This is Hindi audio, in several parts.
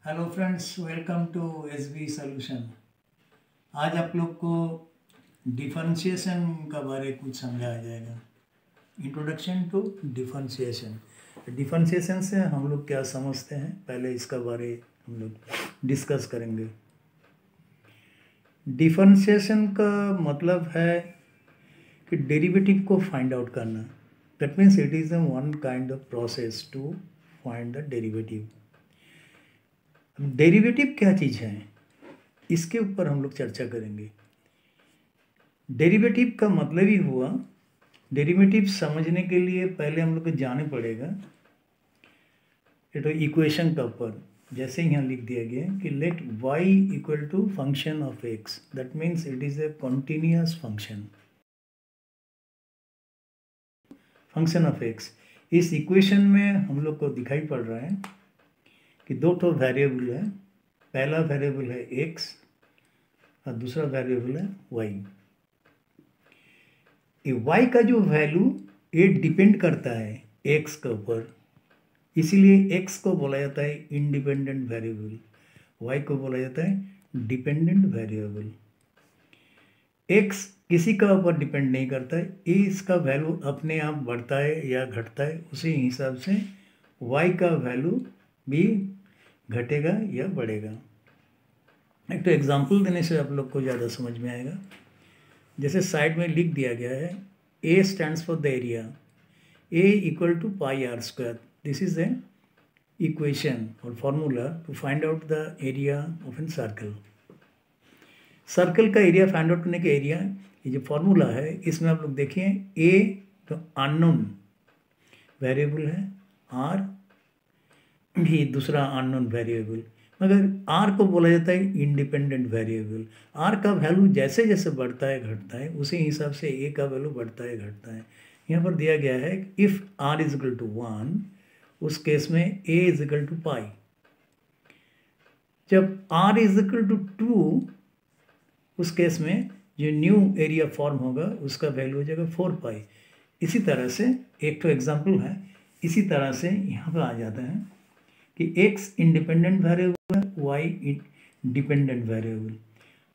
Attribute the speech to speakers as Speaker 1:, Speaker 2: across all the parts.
Speaker 1: Hello friends, welcome to SB solution. आज आप लोग को डिफरेंशिएशन का बारे कुछ समझाया जाएगा। Introduction to differentiation. डिफरेंशिएशन से हम लोग क्या समझते हैं, पहले इसका बारे हम लोग डिस्कस करेंगे। डिफरेंशिएशन का मतलब है कि डेरिवेटिव को फाइंड आउट करना। That means it is one kind of process to find the derivative. Derivative क्या चीज़ है, इसके ऊपर हम लोग चर्चा करेंगे। डेरिवेटिव का मतलब ही हुआ, डेरिवेटिव समझने के लिए पहले हम लोग को जाने पड़ेगा ये तो इक्वेशन का ऊपर। जैसे यहाँ लिख दिया गया कि let y equal to function of x, that means it is a continuous function of x। इस इक्वेशन में हम लोग को दिखाई पड़ रहा है कि दो तो वेरिएबल है, पहला वेरिएबल है x और दूसरा वेरिएबल है y। ये y का जो वैल्यू ये डिपेंड करता है x के ऊपर, इसीलिए x को बोला जाता है इंडिपेंडेंट वेरिएबल, y को बोला जाता है डिपेंडेंट वेरिएबल। x किसी का ऊपर डिपेंड नहीं करता है, ये इसका वैल्यू अपने आप बढ़ता है या घटता है, उसी हिसाब से y का वैल्यू भी घटेगा या बढ़ेगा। एक तो एग्जांपल देने से आप लोग को ज़्यादा समझ में आएगा। जैसे साइड में लिख दिया गया है A stands for the area, A equal to pi r square. This is a equation or formula to find out the area of an circle. Circle का एरिया फाइंड आउट करने के एरिया, ये जो फॉर्मूला है इसमें आप लोग देखिए A तो अननोन वेरिएबल है, R भी दूसरा अननोन वेरिएबल, मगर R को बोला जाता है इंडिपेंडेंट वेरिएबल। R का वैल्यू जैसे जैसे बढ़ता है घटता है, उसी हिसाब से A का वैल्यू बढ़ता है घटता है। यहाँ पर दिया गया है if R is equal to 1, उस केस में A is equal to pi. जब R इज इक्वल टू 2, उस केस में जो न्यू एरिया फॉर्म होगा उसका वैल्यू हो जाएगा 4 पाई। इसी तरह से एक तो एग्जाम्पल है, इसी तरह से यहाँ पर आ जाता है कि x इंडिपेंडेंट वेरिएबल है, y डिपेंडेंट वेरिएबल।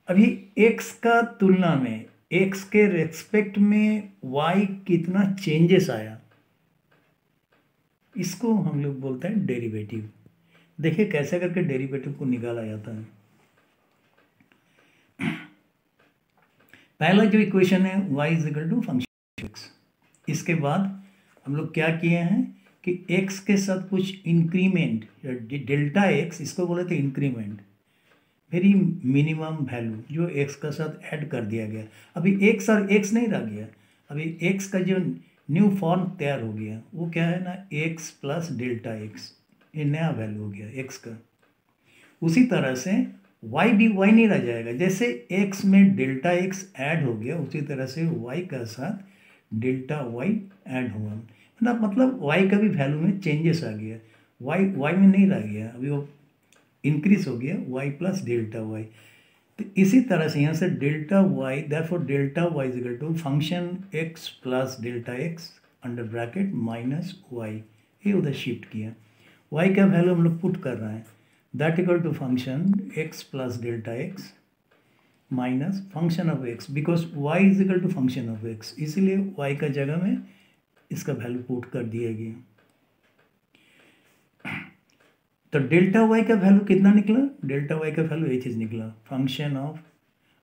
Speaker 1: अभी x का तुलना में x के रेस्पेक्ट में y कितना चेंजेस आया, इसको हम लोग बोलते हैं डेरिवेटिव। देखिए कैसे करके डेरिवेटिव को निकाला जाता है। पहला जो इक्वेशन है y is equal to function x। इसके बाद हम लोग क्या किए हैं कि x के साथ कुछ इंक्रीमेंट या डेल्टा x, इसको बोले थे इंक्रीमेंट, वेरी मिनिमम वैल्यू जो x का साथ ऐड कर दिया गया। अभी x और x नहीं रह गया, अभी x का जो न्यू फॉर्म तैयार हो गया वो क्या है ना, x प्लस डेल्टा x, ये नया वैल्यू हो गया x का। उसी तरह से y भी y नहीं रह जाएगा, जैसे x में डेल्टा x ऐड हो गया उसी तरह से y का साथ डेल्टा y ऐड हुआ, मतलब y का भी वैल्यू में चेंजेस आ गया। y में नहीं रह गया, अभी वो इंक्रीज हो गया y प्लस डेल्टा y। तो इसी तरह से यहाँ से delta y, therefore delta y is equal to function x plus delta x under bracket minus y, ये उधर शिफ्ट किया। y का वैल्यू हम लोग पुट कर रहे हैं, that equal to function x plus delta x minus function of x, because y is equal to function of x, इसीलिए y का जगह में इसका वैल्यू पुट कर दिया गया। तो डेल्टा y का वैल्यू कितना निकला, डेल्टा y का वैल्यू ये चीज़ निकला, function of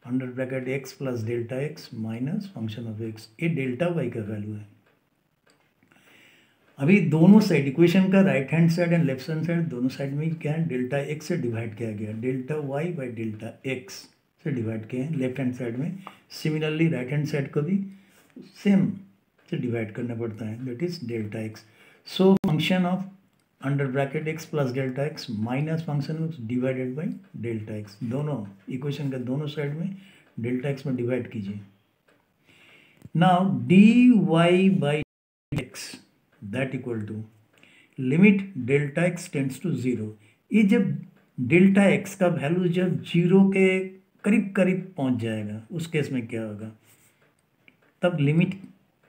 Speaker 1: under bracket x plus delta x minus function of x, ये डेल्टा y का वैल्यू है। अभी दोनों साइड इक्वेशन का right hand side and left hand side दोनों साइड में क्या है, डेल्टा x से डिवाइड किया गया, delta y by delta x से डिवाइड किए हैं लेफ्ट हैंड साइड में। सिमिलरली राइट हैंड साइड को भी सेम से डिवाइड करना पड़ता है, that is delta x। So function of under bracket x plus delta x minus function of divided by delta x, दोनों इक्वेशन का दोनों साइड में डेल्टा x में डिवाइड कीजिए। Now d y by x that equal to limit delta x tends to 0। ये जब डेल्टा x का वैल्यू जब 0 के करीब करीब पहुंच जाएगा, उस केस में क्या होगा, तब लिमिट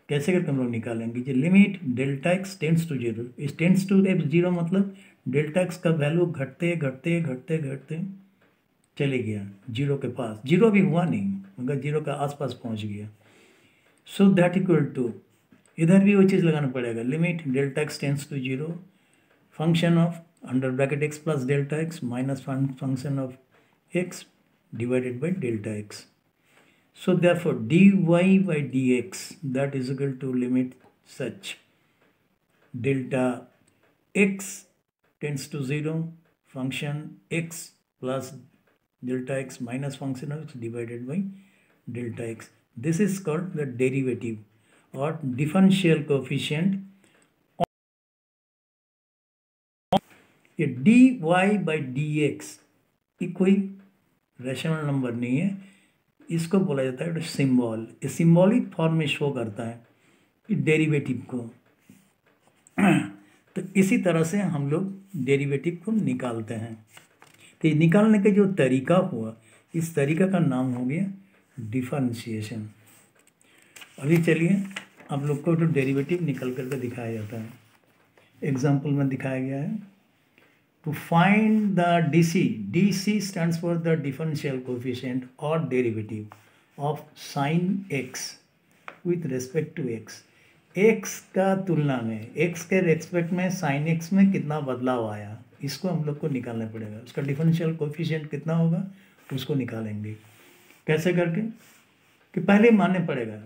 Speaker 1: कैसे करके हम लोग निकालेंगे? जो limit delta x tends to zero, इस टेंड्स टू एक्स जीरो मतलब डेल्टा एक्स का वैल्यू घटते घटते घटते घटते चले गया जीरो के पास, जीरो भी हुआ नहीं मगर जीरो के आसपास पहुंच गया। सो दैट इक्वल टू, इधर भी वही चीज़ लगाना पड़ेगा, limit delta x tends to zero, function of under bracket x plus delta x minus function of x divided by delta x. So therefore dy by dx that is equal to limit such delta x tends to 0, function x plus delta x minus function of x divided by delta x. This is called the derivative or differential coefficient. ये dy by dx ये कोई रैशनल नंबर नहीं है, इसको बोला जाता है सिंबल। ये सिंबॉलिक फॉर्म में शो करता है डेरिवेटिव को। तो इसी तरह से हम लोग डेरिवेटिव को निकालते हैं। तो निकालने का जो तरीका हुआ, इस तरीका का नाम हो गया डिफरेंशिएशन। अभी चलिए आप लोग को जो डेरिवेटिव निकल करके दिखाया जाता है, एग्जाम्पल में दिखाया गया है। To find the DC stands for the differential coefficient or derivative of sin x with respect to x. x का तुलना में, x के रेस्पेक्ट में sin x में कितना बदलाव आया, इसको हम लोग को निकालना पड़ेगा। उसका डिफरेंशियल कोफिशिएंट कितना होगा उसको निकालेंगे। कैसे करके? कि पहले मानना पड़ेगा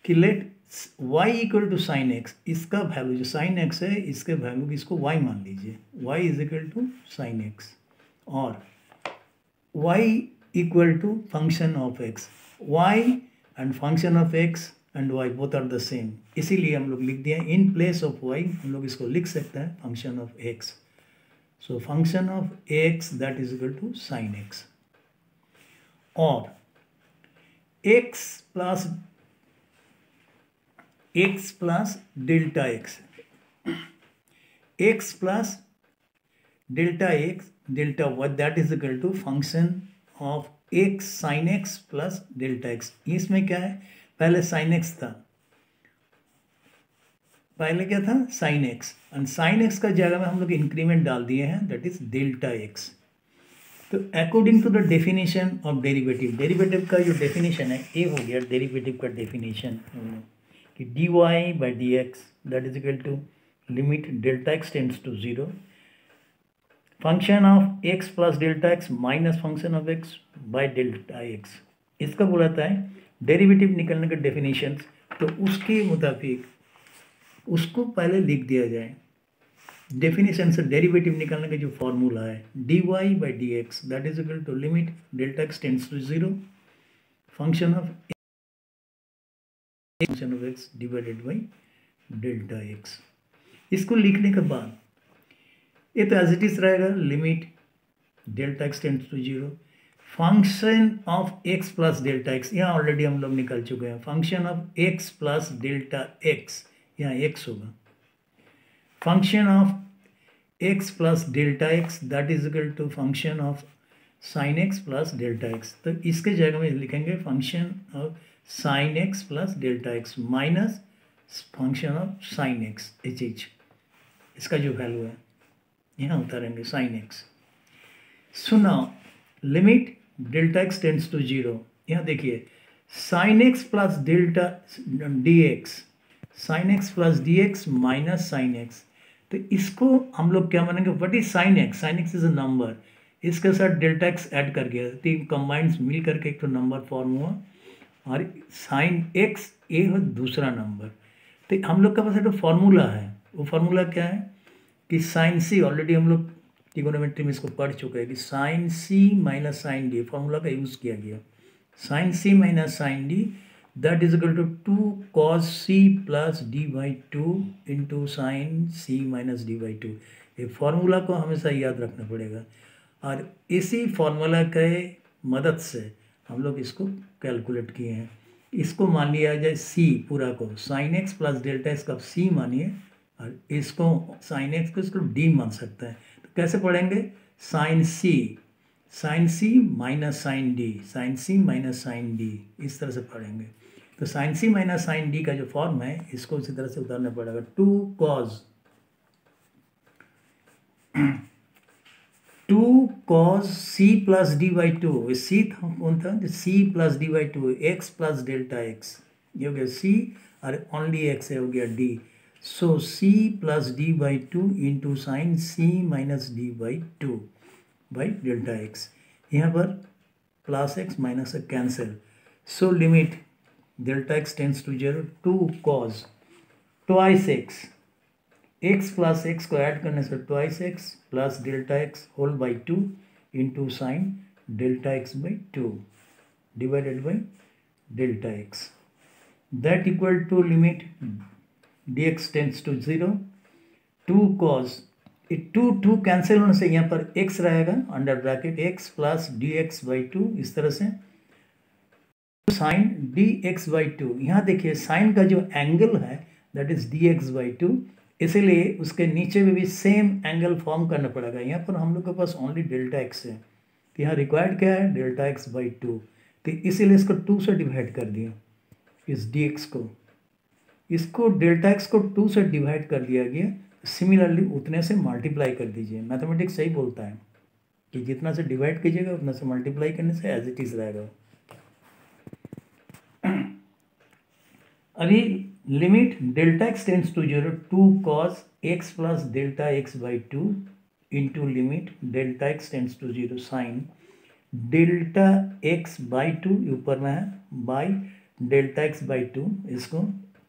Speaker 1: कि let y equal to sine x, इसका वैल्यू जो साइन एक्स है इसके वैल्यू इसको y मान लीजिए, y is equal to sine x, और y equal to function of x, y and function of x and y both are the same, इसीलिए हम लोग लिख दिए इन प्लेस ऑफ y हम लोग इसको लिख सकते हैं function of x। So function of x that is equal to sine x, और x plus delta x, x plus delta x delta y that is equal to function of x sine x plus delta x. इसमें क्या है, पहले साइन x था, पहले क्या था sine x, and sine x का जगह में हम लोग इंक्रीमेंट डाल दिए हैं दैट इज डेल्टा x। तो according to the definition of derivative, derivative का जो डेफिनेशन है ये हो गया डेरिवेटिव का डेफिनेशन कि dy by dx that is equal to limit delta x tends to 0, function of x plus delta x minus function of x by delta x। इसका बोला जाता है डेरिवेटिव निकलने का डेफिनेशंस। तो उसके मुताबिक उसको पहले लिख दिया जाए, डेफिनेशन से डेरिवेटिव निकालने का जो फॉर्मूला है dy by dx that is equal to limit delta x tends to 0, function of x divided by delta x। इसको लिखने के बाद ये तो एज इट इज रहेगा, limit delta x tends to 0, function of x plus delta x, यहाँ ऑलरेडी हम लोग निकल चुके हैं, function of x plus delta x यहाँ x होगा, function of x plus delta x that is equal to function of sine x plus delta x। तो इसके जगह में लिखेंगे function of sine x plus delta x minus function of sine x h h, इसका जो वैल्यू है यहाँ उतारेंगे sine x. So now limit delta x tends to 0, यहाँ देखिए sine x plus delta d x, sine x plus d x minus sine x. तो इसको हम लोग क्या मानेंगे, what is sine x, sine x is a number, इसके साथ डेल्टा एक्स ऐड कर गया, तीन कंबाइंड मिल करके एक तो नंबर फॉर्म हुआ, और साइन एक्स ये हो दूसरा नंबर। तो हम लोग के पास जो फॉर्मूला है वो फार्मूला क्या है कि साइन सी, ऑलरेडी हम लोग ट्रिगोनोमेट्री में इसको पढ़ चुके हैं कि sine c minus sine d formula का यूज़ किया गया, sine c minus sine d that is equal to 2 cos C plus D by 2 into sine c minus d by 2। ये फार्मूला को हमेशा याद रखना पड़ेगा, और इसी फार्मूला के मदद से हम लोग इसको कैलकुलेट किए हैं। इसको मान लिया जाए सी पूरा को, sign x plus delta x का सी मानिए, और इसको साइन एक्स को इसको डी मान सकते हैं। तो कैसे पढ़ेंगे, sign c minus sine D, sign c minus sine D, इस तरह से पढ़ेंगे। तो sign c minus sine D का जो फॉर्म है इसको उसी तरह से उतारना पड़ेगा। 2 cos C plus D by two, C था कौन था, C plus D by two, x plus delta x, ये हो गया सी और ओनली एक्स है, हो गया d. So c plus D by two into sine c minus d by two by delta x. यहाँ पर plus x minus x cancel. So limit delta x tends to 0, 2 cos twice x plus x को ऐड करने से twice x plus delta x whole by two into sine delta x by two divided by delta x, that equal to limit d x tends to 0, 2 cos, 2 cancel होने से यहाँ पर x रहेगा under bracket x plus d x by two, इस तरह से sine d x by two. यहाँ देखिए साइन का जो एंगल है that is d x by two, इसीलिए उसके नीचे में भी सेम एंगल फॉर्म करना पड़ेगा। यहाँ पर हम लोग के पास ओनली डेल्टा एक्स है, तो यहाँ रिक्वायर्ड क्या है, डेल्टा एक्स बाई टू, तो इसीलिए इसको 2 से डिवाइड कर दिया इस डी एक्स को, इसको डेल्टा एक्स को 2 से डिवाइड कर दिया गया। सिमिलरली उतने से मल्टीप्लाई कर दीजिए, मैथमेटिक्स सही बोलता है कि जितना से डिवाइड कीजिएगा उतना से मल्टीप्लाई करने से एज इट इज रहेगा। अभी limit delta x tends to 0, 2 cos x plus delta x by two into limit delta x tends to 0 sine delta x by two, ऊपर में है by delta x by two, इसको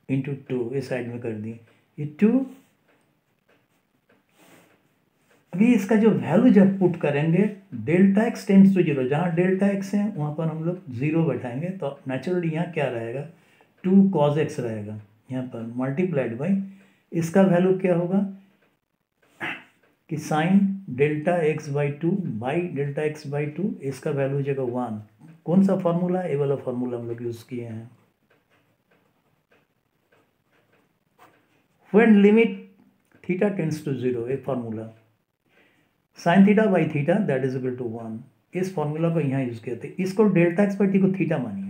Speaker 1: इंटू 2 इस साइड में कर दिए, ये 2। अभी इसका जो वैल्यू जब पुट करेंगे डेल्टा एक्स टेंस टू 0, जहाँ डेल्टा एक्स है वहाँ पर हम लोग 0 बैठाएंगे, तो नेचुरली यहाँ क्या रहेगा, 2 cos x रहेगा यहाँ पर मल्टीप्लाइड बाई इसका वैल्यू क्या होगा कि sign delta x by two by delta x by to, इसका वैल्यू हो जाएगा 1। कौन सा फॉर्मूला, ये वाला फॉर्मूला हम लोग यूज किए हैं। When limit theta tends to 0, ये formula sine theta by theta that is equal to 1, इस फॉर्मूला को यहाँ यूज किया था। इसको डेल्टा एक्स बाई टी को थीटा मानिए,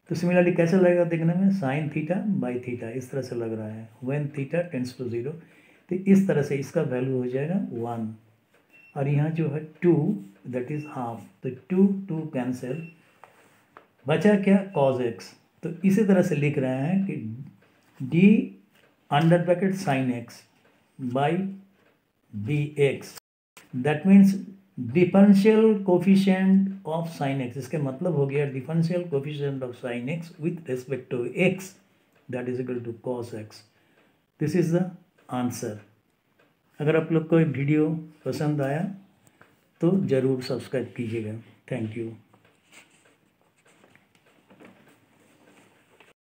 Speaker 1: तो सिमिलरली कैसे लगेगा देखने में, साइन थीटा बाई थीटा इस तरह से लग रहा है व्हेन थीटा टेंस टू 0, तो इस तरह से इसका वैल्यू हो जाएगा 1 और यहाँ जो है 2 दैट इज हाफ, तो 2 कैंसिल, बचा क्या cos x, तो इसी तरह से लिख रहे हैं कि d under bracket sine x by d x, that means differential coefficient of sine x, इसके मतलब हो गया differential coefficient of sine x with respect to x that is equal to cos x। This is the answer. अगर आप लोग को वीडियो पसंद आया तो ज़रूर सब्सक्राइब कीजिएगा। Thank you.